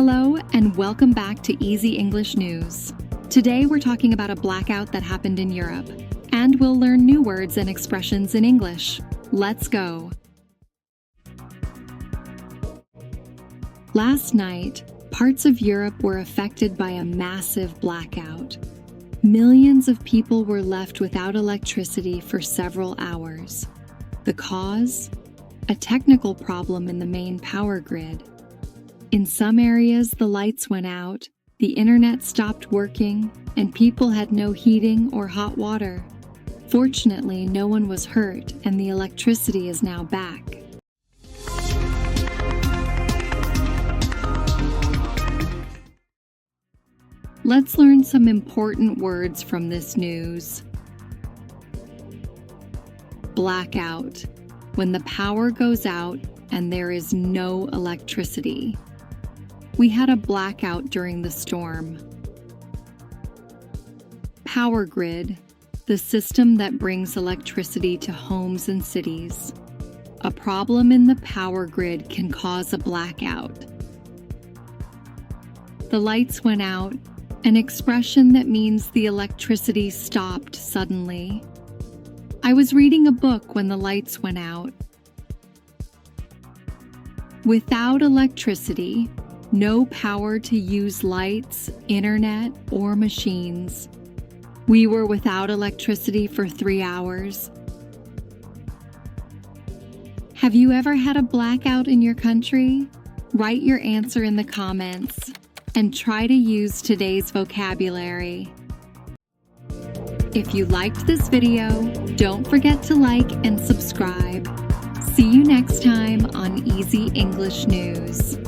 Hello, and welcome back to Easy English News. Today we're talking about a blackout that happened in Europe, and we'll learn new words and expressions in English. Let's go! Last night, parts of Europe were affected by a massive blackout. Millions of people were left without electricity for several hours. The cause? A technical problem in the main power grid. In some areas, the lights went out, the internet stopped working, and people had no heating or hot water. Fortunately, no one was hurt, and the electricity is now back. Let's learn some important words from this news. Blackout, when the power goes out and there is no electricity. We had a blackout during the storm. Power grid, the system that brings electricity to homes and cities. A problem in the power grid can cause a blackout. The lights went out, an expression that means the electricity stopped suddenly. I was reading a book when the lights went out. Without electricity, no power to use lights, internet, or machines. We were without electricity for 3 hours. Have you ever had a blackout in your country? Write your answer in the comments and try to use today's vocabulary. If you liked this video, don't forget to like and subscribe. See you next time on Easy English News.